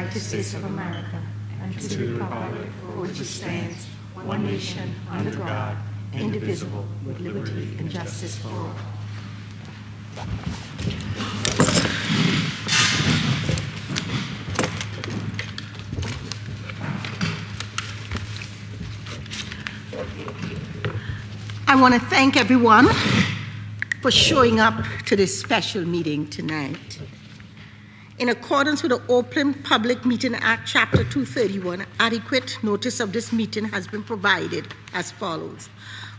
United States of America and to the republic for which it stands, one nation, under God, indivisible, with liberty and justice for all. I want to thank everyone for showing up to this special meeting tonight. In accordance with the Open Public Meeting Act, Chapter 231, adequate notice of this meeting has been provided as follows.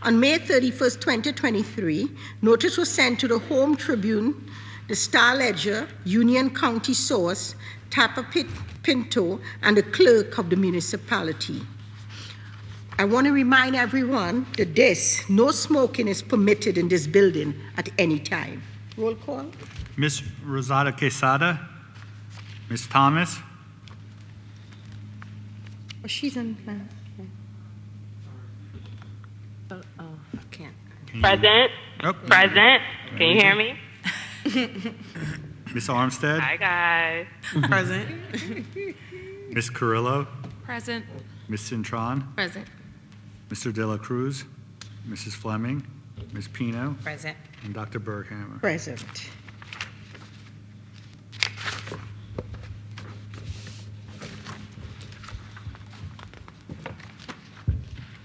On May 31st, 2023, notice was sent to the Home Tribune, the Star Ledger, Union County Source, Tapa Pinto, and the clerk of the municipality. I want to remind everyone that no smoking is permitted in this building at any time. Roll call. Ms. Rosada Quesada, Ms. Thomas. Oh, she's on plan. I can't. Present. Oh. Present. Can you hear me? Ms. Armstead. Hi, guys. Present. Ms. Carrillo. Present. Ms. Cintron. Present. Mr. De La Cruz. Mrs. Fleming. Ms. Pino. Present. And Dr. Berghammer. Present.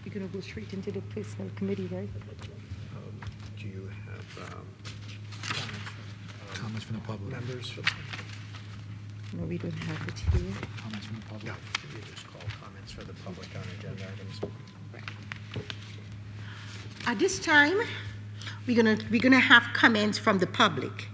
You're going to go straight into the personnel committee, right? Do you have Comments from the public. members? No, we don't have it here. Comments from the public. No, you just call comments for the public on agenda items. At this time, we're gonna have comments from the public.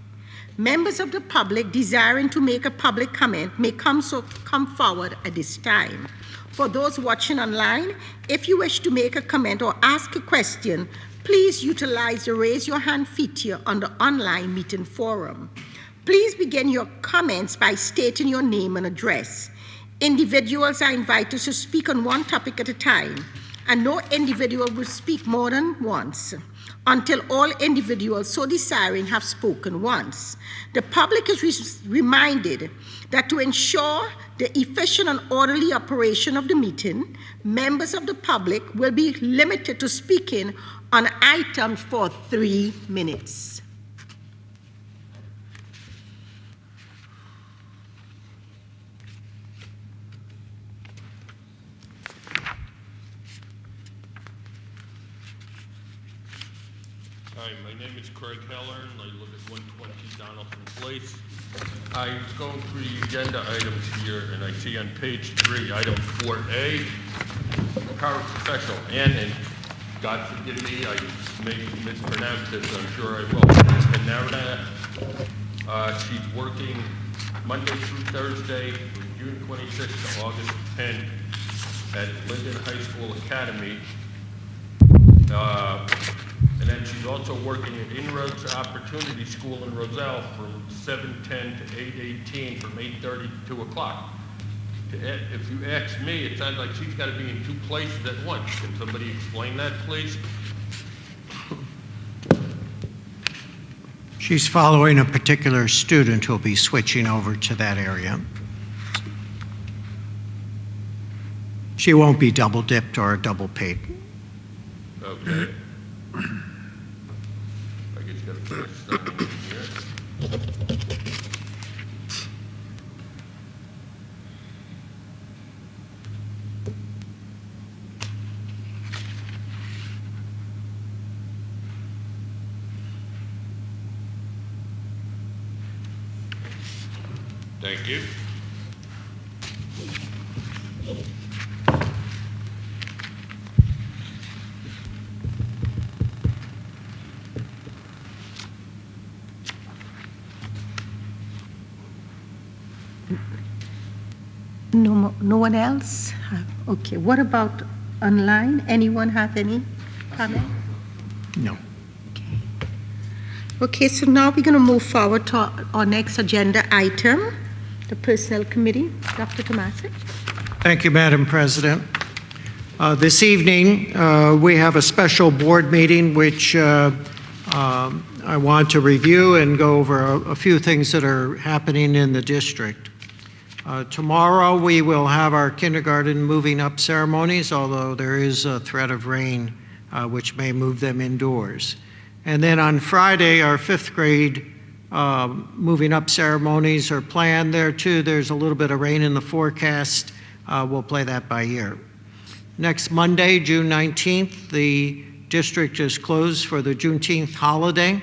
Members of the public desiring to make a public comment may come forward at this time. For those watching online, if you wish to make a comment or ask a question, please utilize the raise your hand feature on the online meeting forum. Please begin your comments by stating your name and address. Individuals are invited to speak on one topic at a time, and no individual will speak more than once until all individuals so desiring have spoken once. The public is reminded that to ensure the efficient and orderly operation of the meeting, members of the public will be limited to speaking on items for 3 minutes. Hi, my name is Craig Heller, and I live at 120 Donaldson Place. I was going through the agenda items here, and I see on page 3, item 4A, paraprofessional, and God forgive me, I may mispronounce this, I'm sure I will. Panera, she's working Monday through Thursday from June 26th to August 10th at Linden High School Academy. And then she's also working at Inroads Opportunity School in Roselle from 7:10 to 8:18, from 8:30 to 2 o'clock. If you ask me, it sounds like she's got to be in 2 places at once. Can somebody explain that, please? She's following a particular student who'll be switching over to that area. She won't be double dipped or double paid. Okay. I guess got to put something in here. Thank you. No one else? Okay, what about online? Anyone have any comment? No. Okay, so now we're going to move forward to our next agenda item, the Personnel Committee. Dr. Tomasic. Thank you, Madam President. This evening, we have a special board meeting which I want to review and go over a few things that are happening in the district. Tomorrow, we will have our kindergarten moving up ceremonies, although there is a threat of rain, which may move them indoors. And then on Friday, our fifth grade moving up ceremonies are planned there too. There's a little bit of rain in the forecast. We'll play that by ear. Next Monday, June 19th, the district is closed for the Juneteenth holiday.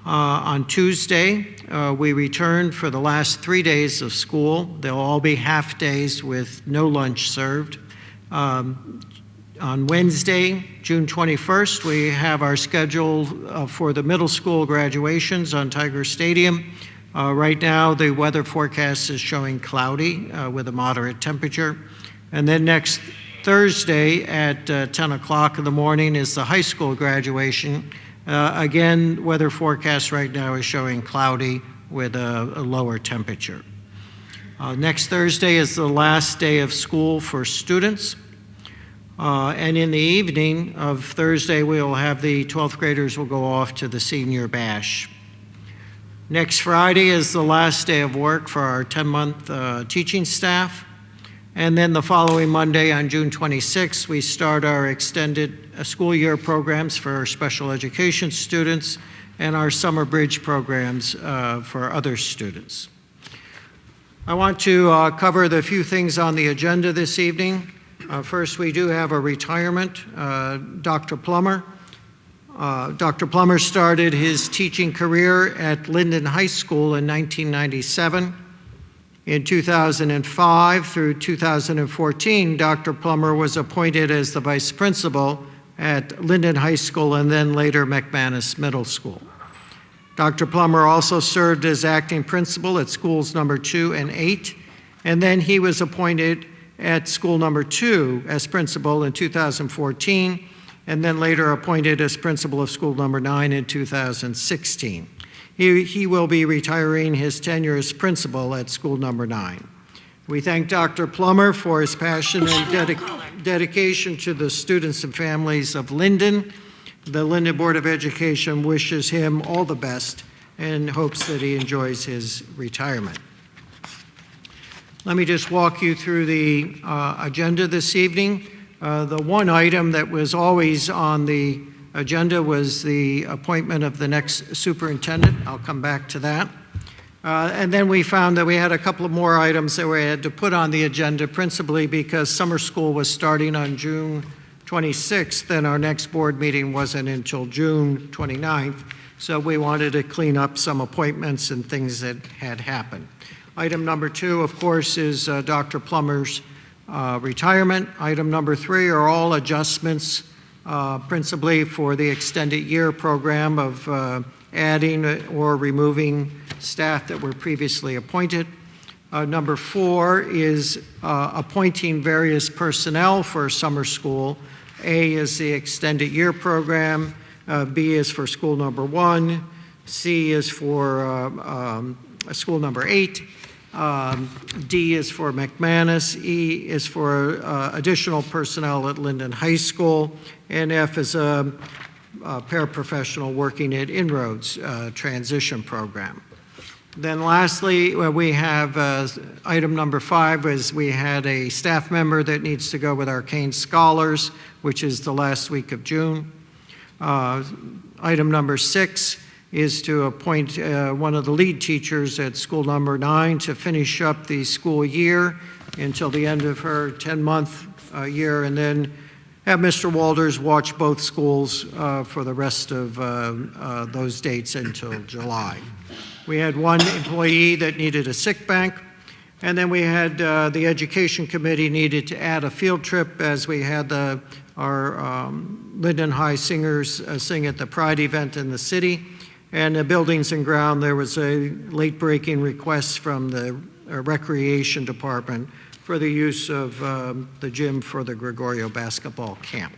On Tuesday, we return for the last 3 days of school. They'll all be half days with no lunch served. On Wednesday, June 21st, we have our schedule for the middle school graduations on Tiger Stadium. Right now, the weather forecast is showing cloudy with a moderate temperature. And then next Thursday at 10 o'clock in the morning is the high school graduation. Again, weather forecast right now is showing cloudy with a lower temperature. Next Thursday is the last day of school for students. And in the evening of Thursday, we will have the 12th graders will go off to the senior bash. Next Friday is the last day of work for our 10-month teaching staff. And then the following Monday on June 26th, we start our extended school year programs for our special education students and our summer bridge programs for other students. I want to cover the few things on the agenda this evening. First, we do have a retirement. Dr. Plummer. Dr. Plummer started his teaching career at Linden High School in 1997. In 2005 through 2014, Dr. Plummer was appointed as the vice principal at Linden High School and then later McManus Middle School. Dr. Plummer also served as acting principal at schools number 2 and 8, and then he was appointed at school number 2 as principal in 2014, and then later appointed as principal of school number 9 in 2016. He will be retiring his tenure as principal at school number 9. We thank Dr. Plummer for his passion and dedication to the students and families of Linden. The Linden Board of Education wishes him all the best and hopes that he enjoys his retirement. Let me just walk you through the agenda this evening. The one item that was always on the agenda was the appointment of the next superintendent. I'll come back to that. And then we found that we had a couple of more items that we had to put on the agenda, principally because summer school was starting on June 26th, and our next board meeting wasn't until June 29th. So we wanted to clean up some appointments and things that had happened. Item number 2, of course, is Dr. Plummer's retirement. Item number 3 are all adjustments principally for the extended year program of adding or removing staff that were previously appointed. Number 4 is appointing various personnel for summer school. A is the extended year program, B is for school number 1, C is for school number 8, D is for McManus, E is for additional personnel at Linden High School, and F is a paraprofessional working at Inroads transition program. Then lastly, we have item number 5 is we had a staff member that needs to go with our Kane Scholars, which is the last week of June. Item number 6 is to appoint one of the lead teachers at school number 9 to finish up the school year until the end of her 10-month year, and then have Mr. Walters watch both schools for the rest of those dates until July. We had one employee that needed a sick bank, and then we had the education committee needed to add a field trip as we had our Linden High singers sing at the Pride event in the city. And the Buildings and Ground, there was a late-breaking request from the Recreation Department for the use of the gym for the Gregorio basketball camp.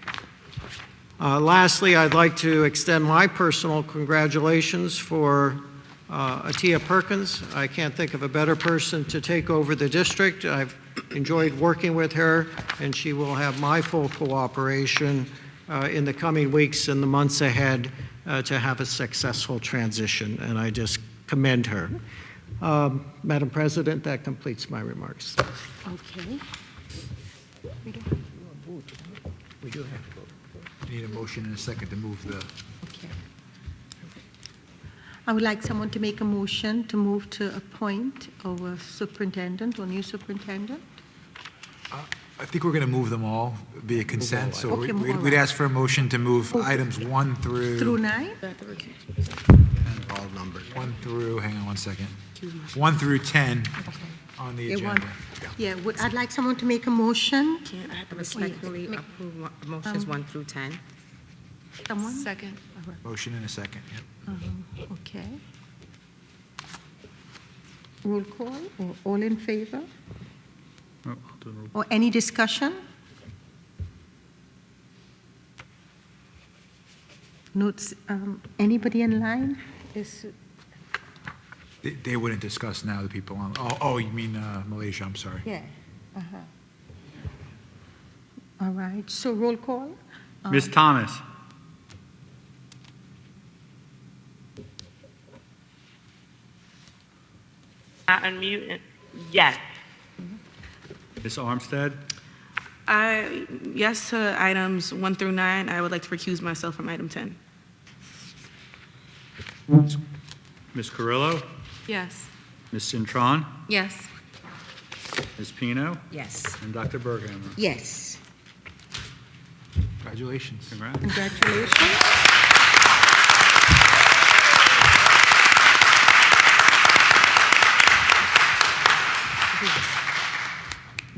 Lastly, I'd like to extend my personal congratulations for Atia Perkins. I can't think of a better person to take over the district. I've enjoyed working with her, and she will have my full cooperation in the coming weeks and the months ahead to have a successful transition, and I just commend her. Madam President, that completes my remarks. Okay. We do have to vote. Need a motion and a second to move the, Okay. I would like someone to make a motion to move to appoint our superintendent or new superintendent. I think we're going to move them all via consent, so Okay, move all we'd right. ask for a motion to move items 1 Through through, 9? All numbered. 1 through, hang on one second, 1 through 10 on the Yeah, agenda. Yeah, I'd like someone to make a motion. Can't I have to respectfully approve motions 1 through 10? Someone? Second. Motion and a second, yep. Okay. Roll call, or all in favor? Oh, I'll do a roll. Or any discussion? Notes, anybody in line? Is, They wouldn't discuss now, the people on, oh, you mean Malaysia, I'm sorry. yeah, All right, so roll call? Ms. Thomas? Not unmute. Yes. Ms. Armstead? Yes to items 1 through 9. I would like to recuse myself from item 10. Ms. Carrillo? Yes. Ms. Cintron? Yes. Ms. Pino? Yes. And Dr. Berghammer? Yes. Congratulations. Congrats. Congratulations.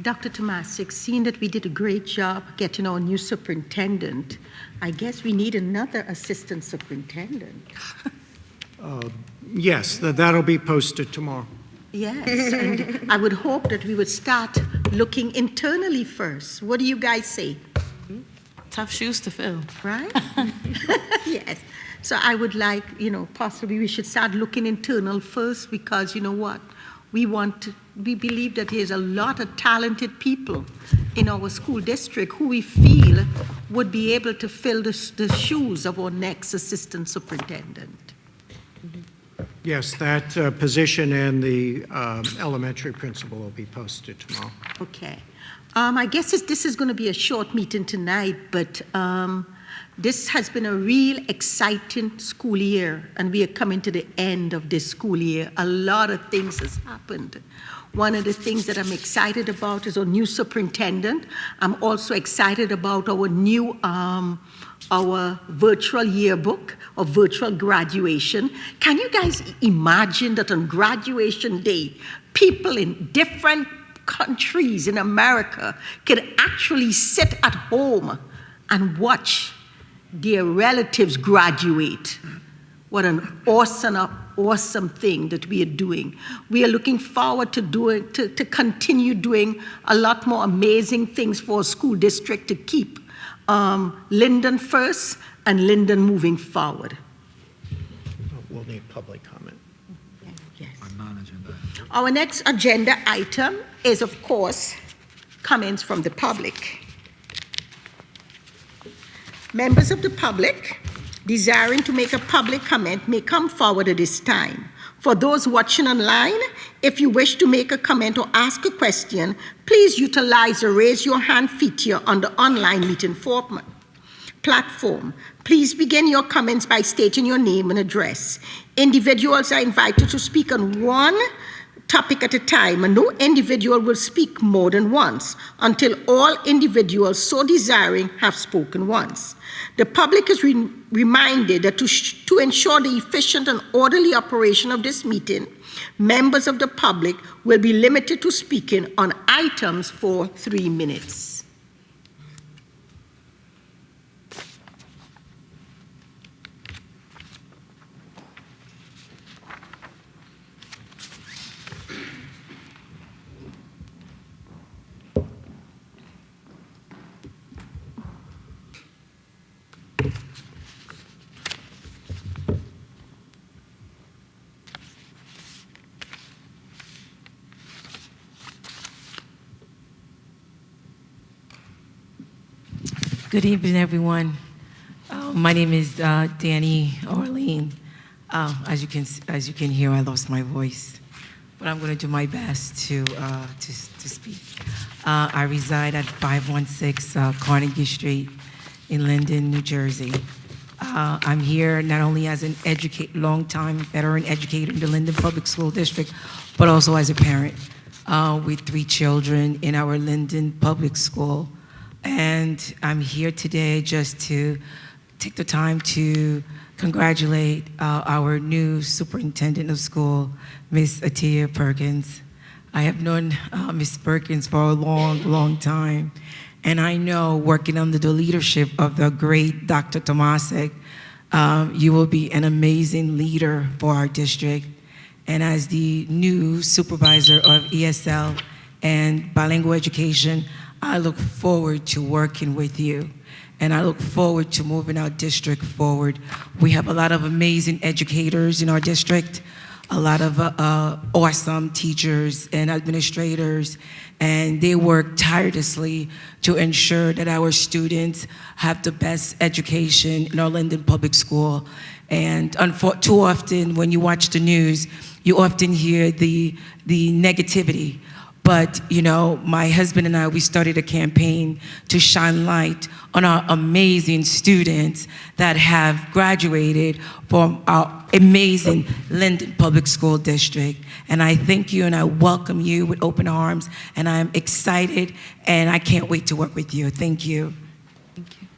Dr. Tomasic, seeing that we did a great job getting our new superintendent, I guess we need another assistant superintendent. Yes, that'll be posted tomorrow. Yes, and I would hope that we would start looking internally first. What do you guys say? Tough shoes to fill. Right? Yes. So I would like, possibly we should start looking internal first because you know what? We believe that there's a lot of talented people in our school district who we feel would be able to fill the shoes of our next assistant superintendent. Yes, that position and the elementary principal will be posted tomorrow. Okay. I guess this is going to be a short meeting tonight, but this has been a real exciting school year, and we are coming to the end of this school year. A lot of things has happened. One of the things that I'm excited about is our new superintendent. I'm also excited about our new our virtual yearbook or virtual graduation. Can you guys imagine that on graduation day, people in different countries in America can actually sit at home and watch their relatives graduate? What an awesome thing that we are doing. We are looking forward to continue doing a lot more amazing things for our school district to keep Linden first and Linden moving forward. We'll need public comment. Yes. On non-agenda. Our next agenda item is, of course, comments from the public. Members of the public desiring to make a public comment may come forward at this time. For those watching online, if you wish to make a comment or ask a question, please utilize the raise your hand feature on the online meeting platform. Please begin your comments by stating your name and address. Individuals are invited to speak on one topic at a time, and no individual will speak more than once until all individuals so desiring have spoken once. The public is reminded that to ensure the efficient and orderly operation of this meeting, members of the public will be limited to speaking on items for 3 minutes. Good evening, everyone. My name is Danny Orlean. As you can hear, I lost my voice. but I'm going to do my best to speak. I reside at 516 Carnegie Street in Linden, New Jersey. I'm here not only as an longtime veteran educator in the Linden Public School District, but also as a parent with 3 children in our Linden Public School. And I'm here today just to take the time to congratulate our new superintendent of school, Miss Atia Perkins. I have known Miss Perkins for a long, long time, and I know working under the leadership of the great Dr. Tomasik, you will be an amazing leader for our district. And as the new supervisor of ESL and bilingual education, I look forward to working with you. And I look forward to moving our district forward. We have a lot of amazing educators in our district, a lot of awesome teachers and administrators, and they work tirelessly to ensure that our students have the best education in our Linden Public School. And too often, when you watch the news, you often hear the negativity. But, you know, my husband and I, we started a campaign to shine light on our amazing students that have graduated from our amazing Linden Public School District. And I thank you and I welcome you with open arms, and I'm excited and I can't wait to work with you. Thank you. Thank you.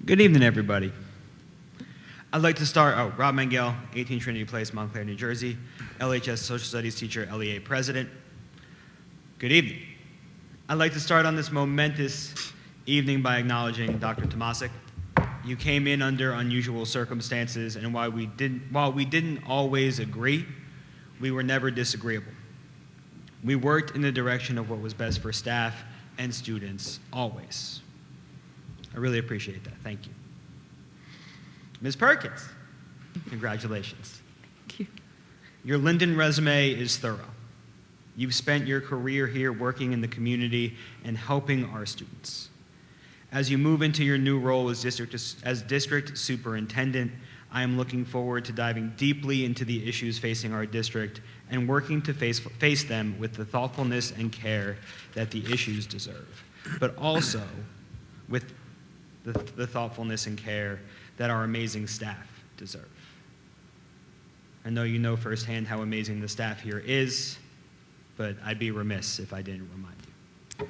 Good evening, everybody. I'd like to start, Rob Mangel, 18 Trinity Place, Montclair, New Jersey, LHS Social Studies teacher, LEA president. Good evening. I'd like to start on this momentous evening by acknowledging Dr. Tomasik. You came in under unusual circumstances, and while we didn't always agree, we were never disagreeable. We worked in the direction of what was best for staff and students, always. I really appreciate that. Thank you. Ms. Perkins, congratulations. Thank you. Your Linden resume is thorough. You've spent your career here working in the community and helping our students. As you move into your new role as district superintendent, I am looking forward to diving deeply into the issues facing our district and working to face them with the thoughtfulness and care that the issues deserve, but also with the thoughtfulness and care that our amazing staff deserve. I know you know firsthand how amazing the staff here is, but I'd be remiss if I didn't remind you.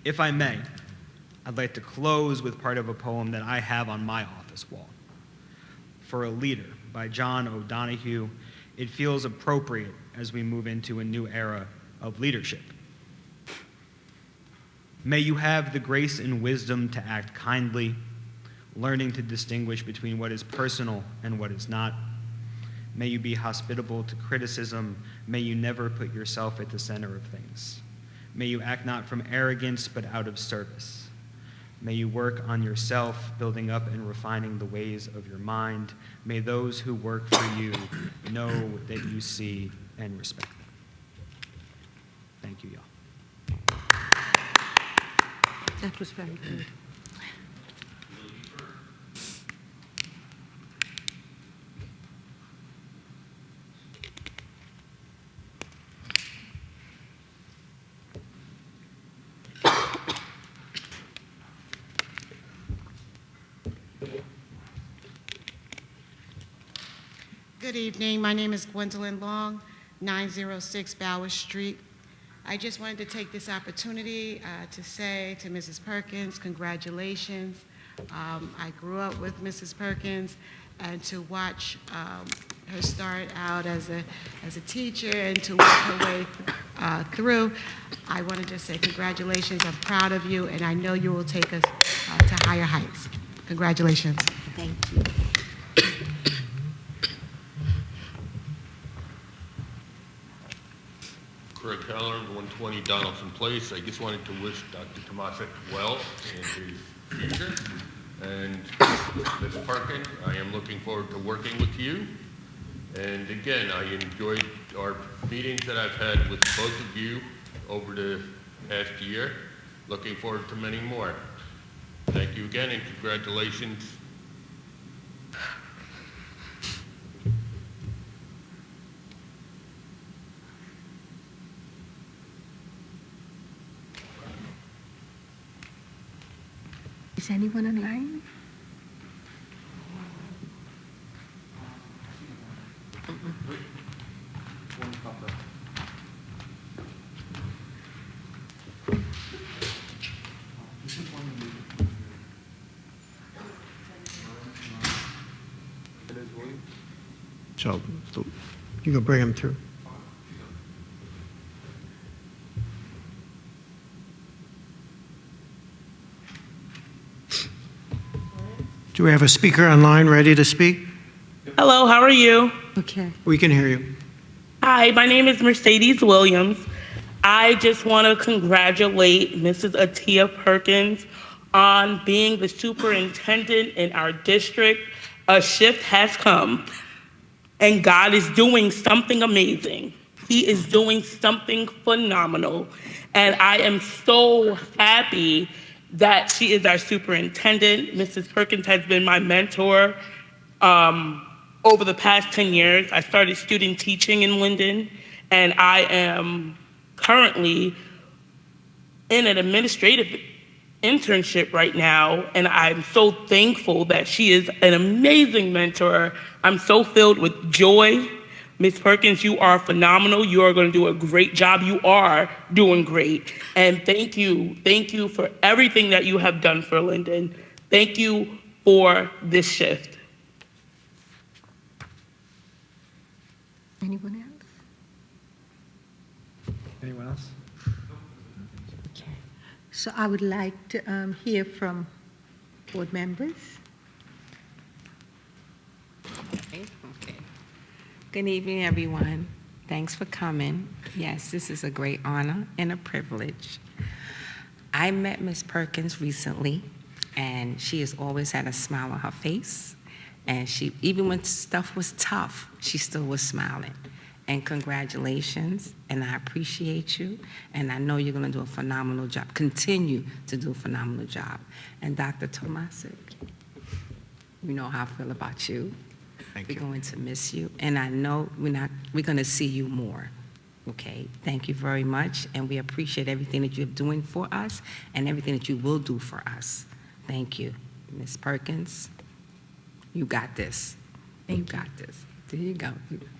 If I may, I'd like to close with part of a poem that I have on my office wall. For a Leader by John O'Donohue, it feels appropriate as we move into a new era of leadership. May you have the grace and wisdom to act kindly, learning to distinguish between what is personal and what is not. May you be hospitable to criticism. May you never put yourself at the center of things. May you act not from arrogance, but out of service. May you work on yourself, building up and refining the ways of your mind. May those who work for you know that you see and respect them. Thank you, y'all. That was very good. Good evening. My name is Gwendolyn Long, 906 Bowers Street. I just wanted to take this opportunity to say to Mrs. Perkins, congratulations. I grew up with Mrs. Perkins, and to watch her start out as a teacher and to work her way through. I want to just say congratulations. I'm proud of you, and I know you will take us to higher heights. Congratulations. Thank you. Craig Heller, 120 Donaldson Place. I just wanted to wish Dr. Tomasik well in his future. And Ms. Parkin, I am looking forward to working with you. And again, I enjoyed our meetings that I've had with both of you over the past year. Looking forward to many more. Thank you again, and congratulations. Is anyone online? So you can bring him through. Do we have a speaker online ready to speak? Hello, how are you? Okay. We can hear you. Hi, my name is Mercedes Williams. I just want to congratulate Mrs. Atia Perkins on being the superintendent in our district. A shift has come, and God is doing something amazing. He is doing something phenomenal, and I am so happy that she is our superintendent. Mrs. Perkins has been my mentor over the past 10 years. I started student teaching in Linden, and I am currently in an administrative internship right now, and I'm so thankful that she is an amazing mentor. I'm so filled with joy. Ms. Perkins, you are phenomenal. You are going to do a great job. You are doing great. And thank you for everything that you have done for Linden. Thank you for this shift. Anyone else? Anyone else? Okay. So I would like to hear from board members. Okay. Good evening, everyone. Thanks for coming. Yes, this is a great honor and a privilege. I met Ms. Perkins recently, and she has always had a smile on her face. And she, even when stuff was tough, she still was smiling. And congratulations, and I appreciate you, and I know you're going to do a phenomenal job. Continue to do a phenomenal job. And Dr. Tomasik, you know how I feel about you. We're going to miss you, and I know we're going to see you more. Okay, thank you very much, and we appreciate everything that you're doing for us and everything that you will do for us. Thank you. Ms. Perkins, you got this. You got this. There you go.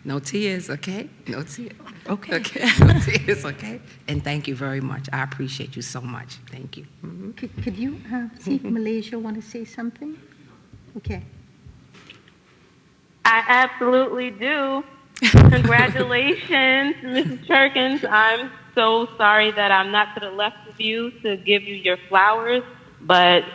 No tears, okay? No tears. Okay. Okay. No tears, okay? And thank you very much. I appreciate you so much. Thank you. Could you see if Malaysia want to say something? Okay. I absolutely do. Congratulations, Mrs. Perkins. I'm so sorry that I'm not to the left of you to give you your flowers, but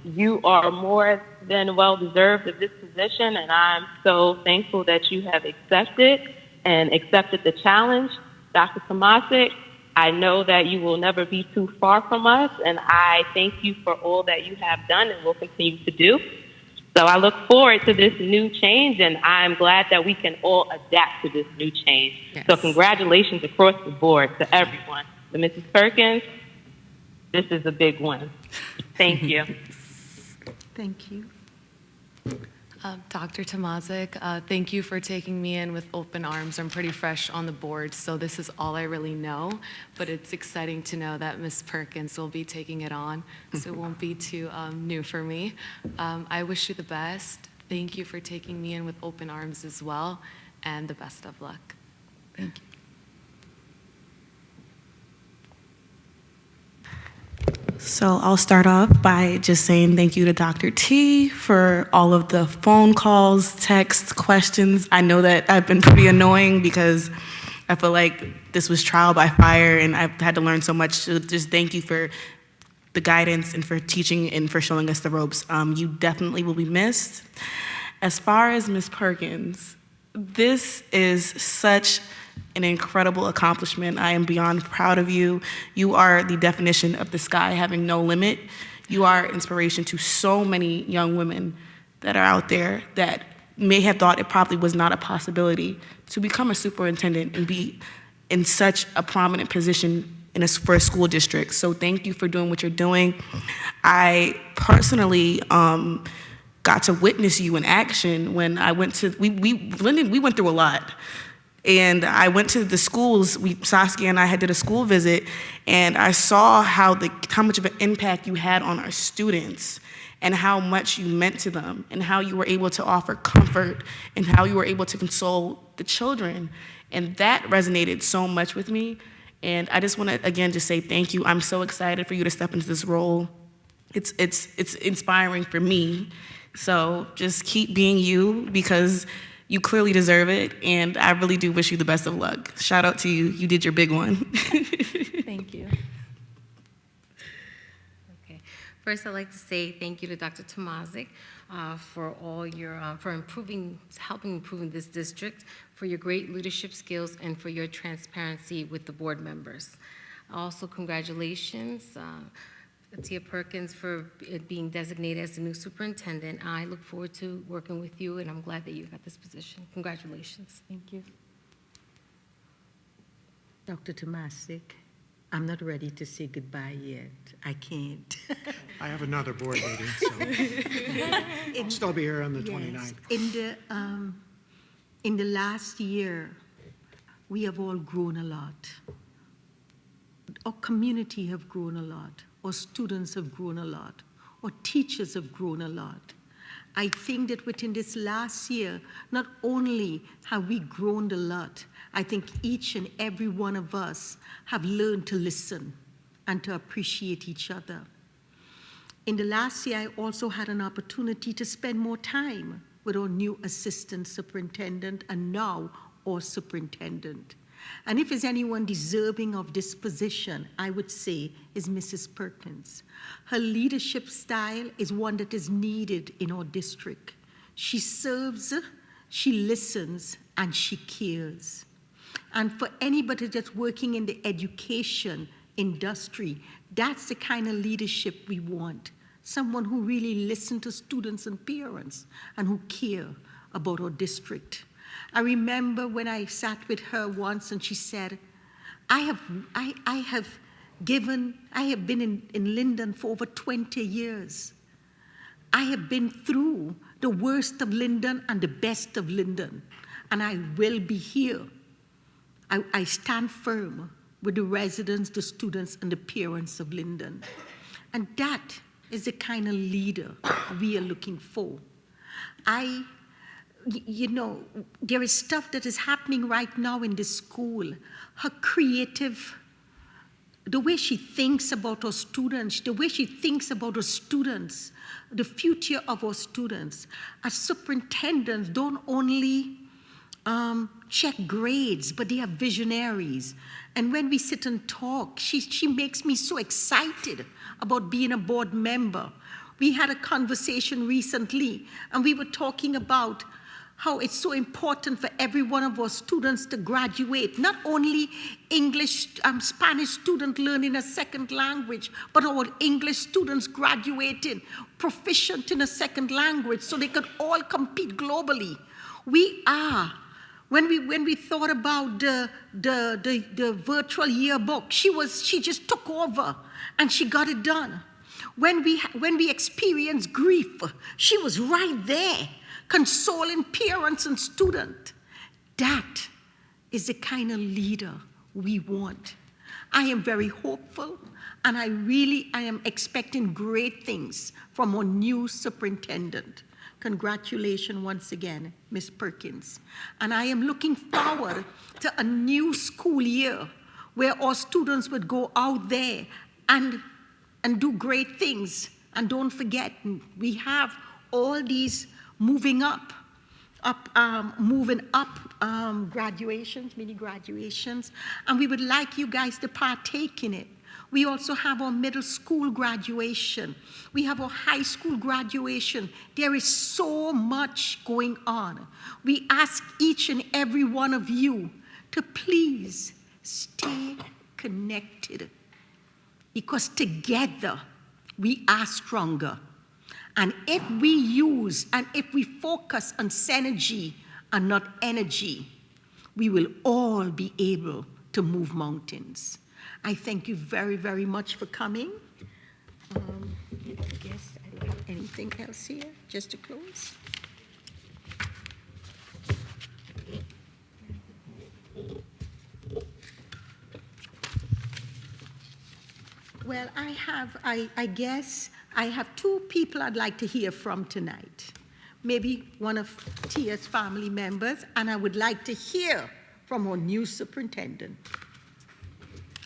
you are more than well deserved of this position, and I'm so thankful that you have accepted the challenge. Dr. Tomasik, I know that you will never be too far from us, and I thank you for all that you have done and will continue to do. So I look forward to this new change, and I'm glad that we can all adapt to this new change. Yes. So congratulations across the board to everyone. To Mrs. Perkins, this is a big one. Thank you. Thank you. Dr. Tomasik, thank you for taking me in with open arms. I'm pretty fresh on the board, so this is all I really know, but it's exciting to know that Ms. Perkins will be taking it on, so it won't be too new for me. I wish you the best. Thank you for taking me in with open arms as well, and the best of luck. Thank you. So I'll start off by just saying thank you to Dr. T for all of the phone calls, texts, questions. I know that I've been pretty annoying because I feel like this was trial by fire and I've had to learn so much. So just thank you for the guidance and for teaching and for showing us the ropes. You definitely will be missed. As far as Ms. Perkins, this is such an incredible accomplishment. I am beyond proud of you. You are the definition of the sky having no limit. You are inspiration to so many young women that are out there that may have thought it probably was not a possibility to become a superintendent and be in such a prominent position for a school district. So thank you for doing what you're doing. I personally got to witness you in action when I went to, Linden, we went through a lot. And I went to the schools, Saskia and I did a school visit, and I saw how much of an impact you had on our students and how much you meant to them and how you were able to offer comfort and how you were able to console the children. And that resonated so much with me. And I just want to, again, just say thank you. I'm so excited for you to step into this role. It's inspiring for me. So just keep being you because you clearly deserve it, and I really do wish you the best of luck. Shout out to you. You did your big one. Thank you. Okay. First, I'd like to say thank you to Dr. Tomazik for all your, helping improve this district, for your great leadership skills, and for your transparency with the board members. Also, congratulations, Tia Perkins, for being designated as the new superintendent. I look forward to working with you, and I'm glad that you got this position. Congratulations. Thank you. Dr. Tomasik, I'm not ready to say goodbye yet. I can't. I have another board meeting, so I'll still be here on the 29th. In the last year, we have all grown a lot. Our community have grown a lot. Our students have grown a lot. Our teachers have grown a lot. I think that within this last year, not only have we grown a lot, I think each and every one of us have learned to listen and to appreciate each other. In the last year, I also had an opportunity to spend more time with our new assistant superintendent and now our superintendent. And if there's anyone deserving of this position, I would say is Mrs. Perkins. Her leadership style is one that is needed in our district. She serves, she listens, and she cares. And for anybody that's working in the education industry, that's the kind of leadership we want. Someone who really listens to students and parents and who care about our district. I remember when I sat with her once and she said, I have been in Linden for over 20 years. I have been through the worst of Linden and the best of Linden, and I will be here. I stand firm with the residents, the students, and the parents of Linden. And that is the kind of leader we are looking for. You know, there is stuff that is happening right now in this school. Her creative, the way she thinks about her students, the way she thinks about her students, the future of our students. As superintendents, don't only check grades, but they are visionaries. And when we sit and talk, she makes me so excited about being a board member. We had a conversation recently, and we were talking about how it's so important for every one of our students to graduate, not only English, Spanish student learning a second language, but our English students graduating proficient in a second language so they could all compete globally. We are, when we thought about the virtual yearbook, she just took over and she got it done. When we experienced grief, she was right there, consoling parents and students. That is the kind of leader we want. I am very hopeful, and I am expecting great things from our new superintendent. Congratulations once again, Ms. Perkins. And I am looking forward to a new school year where our students would go out there and and do great things. And don't forget, we have all these moving up graduations, mini graduations, and we would like you guys to partake in it. We also have our middle school graduation. We have our high school graduation. There is so much going on. We ask each and every one of you to please stay connected, because together we are stronger. And if we use and if we focus on synergy and not energy, we will all be able to move mountains. I thank you very, very much for coming. I guess I don't have anything else here, just to close. Well, I guess I have two people I'd like to hear from tonight. Maybe one of Tia's family members, and I would like to hear from our new superintendent.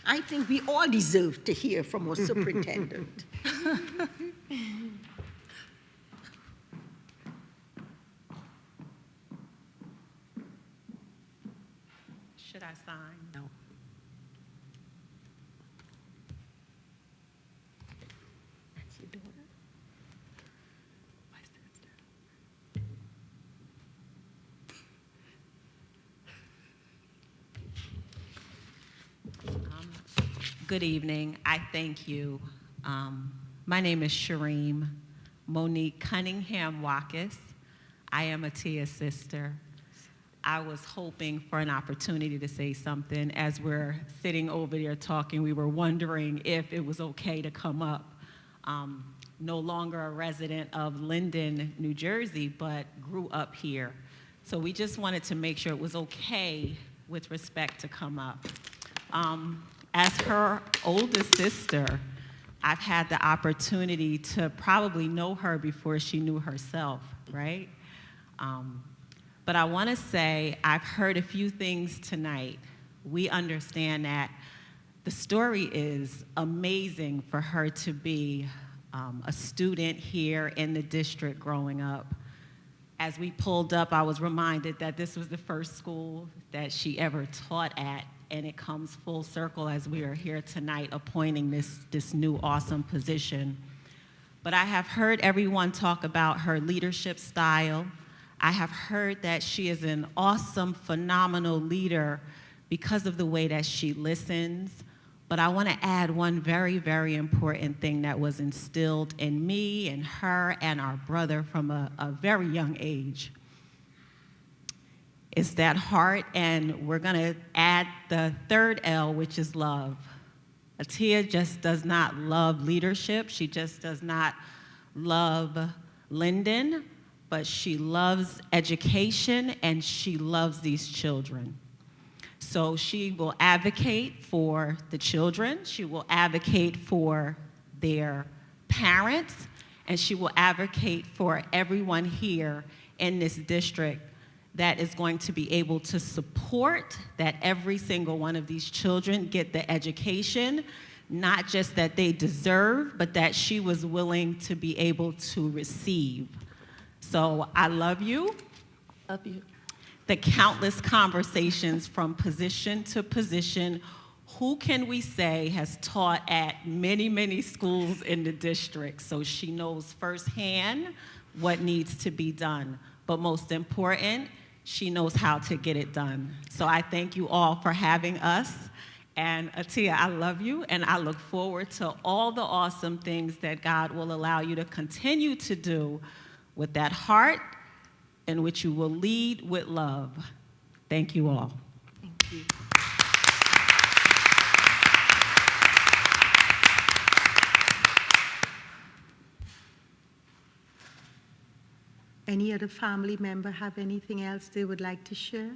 I think we all deserve to hear from our superintendent. Should I sign? No. That's your daughter? Good evening. I thank you. My name is Shareem Monique Cunningham Wackes. I am Atia's sister. I was hoping for an opportunity to say something. As we're sitting over there talking, we were wondering if it was okay to come up. No longer a resident of Linden, New Jersey, but grew up here. So we just wanted to make sure it was okay with respect to come up. As her oldest sister, I've had the opportunity to probably know her before she knew herself, right? But I want to say I've heard a few things tonight. We understand that the story is amazing for her to be a student here in the district growing up. As we pulled up, I was reminded that this was the first school that she ever taught at, and it comes full circle as we are here tonight appointing this new awesome position. But I have heard everyone talk about her leadership style. I have heard that she is an awesome, phenomenal leader because of the way that she listens. But I want to add one very, very important thing that was instilled in me and her and our brother from a very young age. It's that heart, and we're going to add the third L, which is love. Atia just does not love leadership. She just does not love Linden, but she loves education, and she loves these children. So she will advocate for the children, she will advocate for their parents, and she will advocate for everyone here in this district that is going to be able to support that every single one of these children get the education, not just that they deserve, but that she was willing to be able to receive. So I love you. Love you. The countless conversations from position to position. Who can we say has taught at many, many schools in the district? So she knows firsthand what needs to be done. But most important, she knows how to get it done. So I thank you all for having us. And Atia, I love you, and I look forward to all the awesome things that God will allow you to continue to do with that heart in which you will lead with love. Thank you all. Thank you. Any other family member have anything else they would like to share?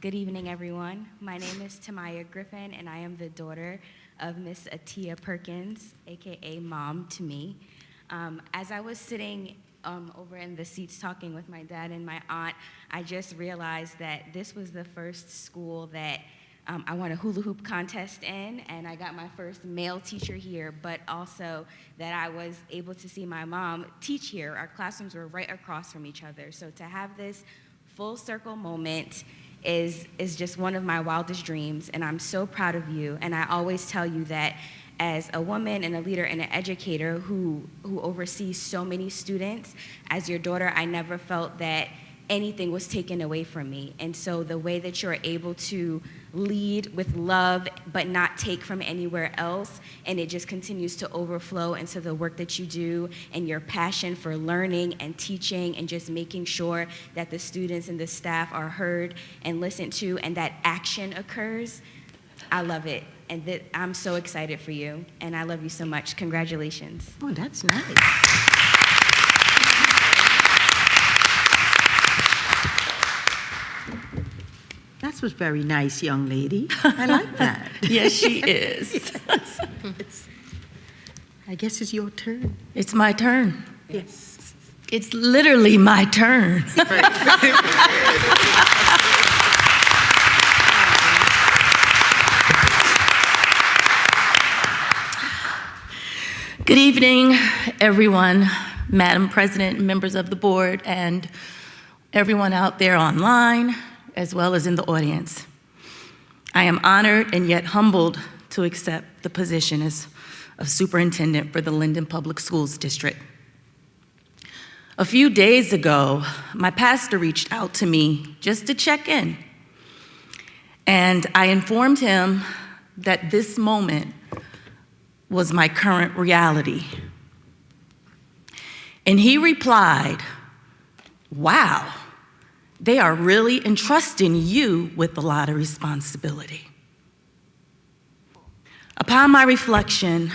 Good evening, everyone. My name is Tamaya Griffin, and I am the daughter of Miss Atia Perkins, AKA Mom to me. As I was sitting over in the seats talking with my dad and my aunt, I just realized that this was the first school that I won a hula hoop contest in, and I got my first male teacher here, but also that I was able to see my mom teach here. Our classrooms were right across from each other. So to have this full circle moment is just one of my wildest dreams, and I'm so proud of you. And I always tell you that as a woman and a leader and an educator who oversees so many students, as your daughter, I never felt that anything was taken away from me. And so the way that you're able to lead with love but not take from anywhere else, and it just continues to overflow into the work that you do and your passion for learning and teaching and just making sure that the students and the staff are heard and listened to and that action occurs. I love it. And I'm so excited for you, and I love you so much. Congratulations. Oh, that's nice. That was very nice, young lady. I like that. Yes, she is. I guess it's your turn. It's my turn. Yes. It's literally my turn. Good evening, everyone, Madam President, members of the board, and everyone out there online, as well as in the audience. I am honored and yet humbled to accept the position as superintendent for the Linden Public Schools District. A few days ago, my pastor reached out to me just to check in, and I informed him that this moment was my current reality. And he replied, "Wow, they are really entrusting you with a lot of responsibility." Upon my reflection,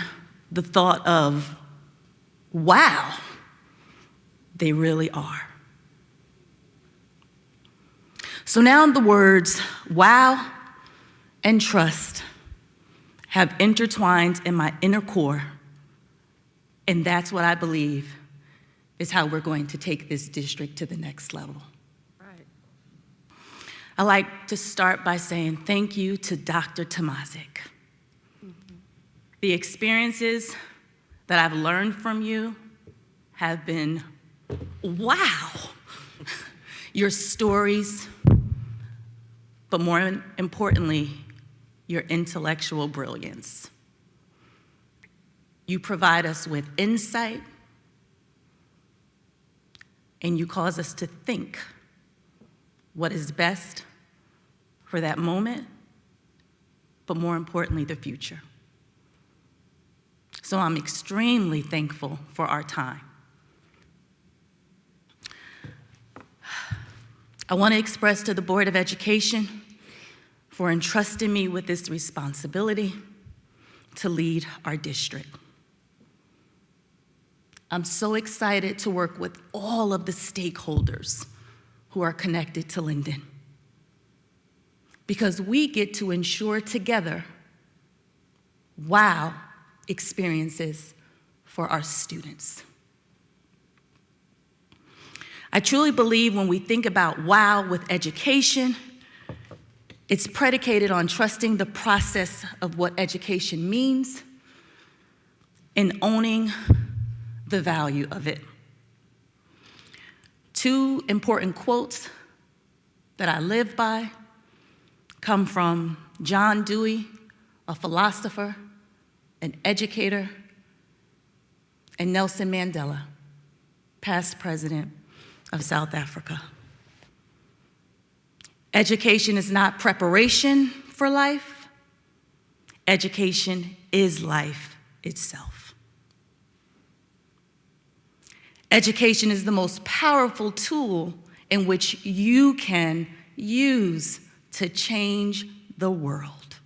the thought of, wow, they really are. So now the words wow and trust have intertwined in my inner core, and that's what I believe is how we're going to take this district to the next level. I like to start by saying thank you to Dr. Tomazic. The experiences that I've learned from you have been wow. Your stories, but more importantly, your intellectual brilliance. You provide us with insight, and you cause us to think what is best for that moment, but more importantly, the future. So I'm extremely thankful for our time. I want to express to the Board of Education for entrusting me with this responsibility to lead our district. I'm so excited to work with all of the stakeholders who are connected to Linden, because we get to ensure together wow experiences for our students. I truly believe when we think about wow with education, it's predicated on trusting the process of what education means and owning the value of it. Two important quotes that I live by come from John Dewey, a philosopher, an educator, and Nelson Mandela, past president of South Africa. Education is not preparation for life. Education is life itself. Education is the most powerful tool in which you can use to change the world.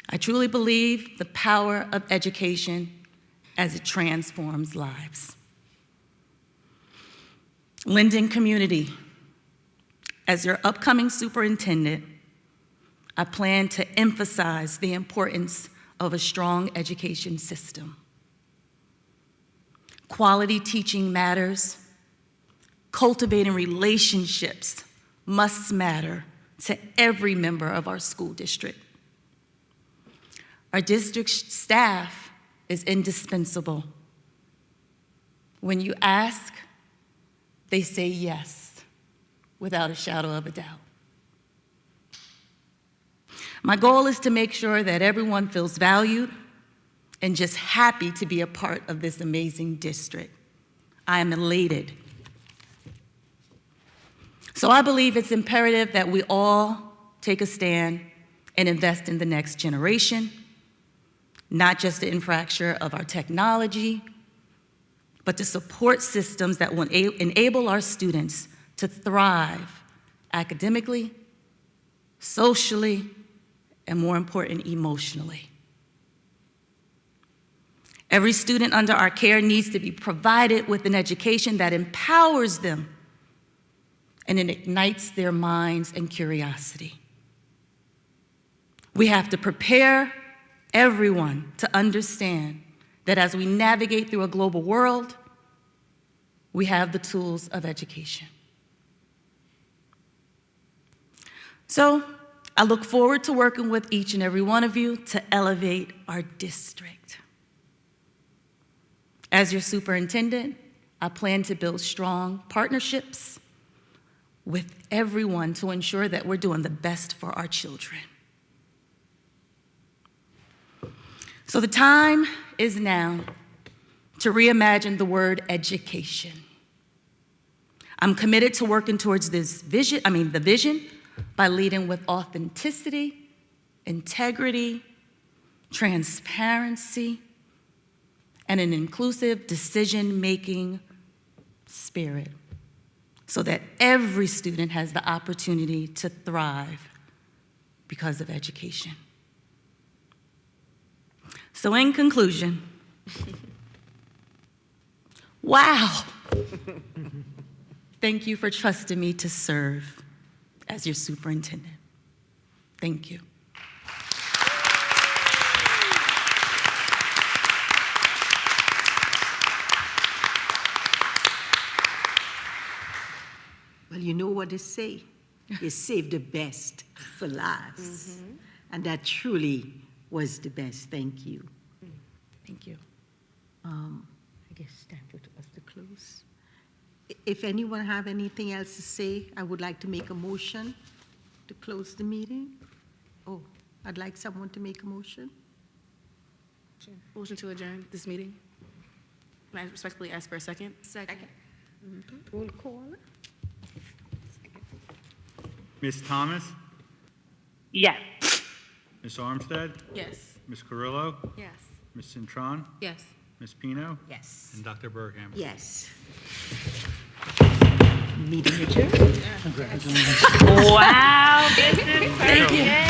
I truly believe the power of education as it transforms lives. Linden community, as your upcoming superintendent, I plan to emphasize the importance of a strong education system. Quality teaching matters. Cultivating relationships must matter to every member of our school district. Our district staff is indispensable. When you ask, they say yes, without a shadow of a doubt. My goal is to make sure that everyone feels valued and just happy to be a part of this amazing district. I am elated. So I believe it's imperative that we all take a stand and invest in the next generation, not just the infrastructure of our technology, but the support systems that will enable our students to thrive academically, socially, and more important, emotionally. Every student under our care needs to be provided with an education that empowers them and it ignites their minds and curiosity. We have to prepare everyone to understand that as we navigate through a global world, we have the tools of education. So I look forward to working with each and every one of you to elevate our district. As your superintendent, I plan to build strong partnerships with everyone to ensure that we're doing the best for our children. So the time is now to reimagine the word education. I'm committed to working towards the vision by leading with authenticity, integrity, transparency, and an inclusive decision-making spirit so that every student has the opportunity to thrive because of education. So in conclusion, wow. Thank you for trusting me to serve as your superintendent. Thank you. Well, you know what they say. They save the best for last. And that truly was the best. Thank you. Thank you. I guess time for us to close. If anyone have anything else to say, I would like to make a motion to close the meeting. Oh, I'd like someone to make a motion. Motion to adjourn this meeting. Can I respectfully ask for a second? Second. Roll call. Ms. Thomas? Yes. Ms. Armstead? Yes. Ms. Carrillo? Yes. Ms. Cintron? Yes. Ms. Pino? Yes. And Dr. Bergham? Yes. Meeting adjourned. Wow, this is Thank you.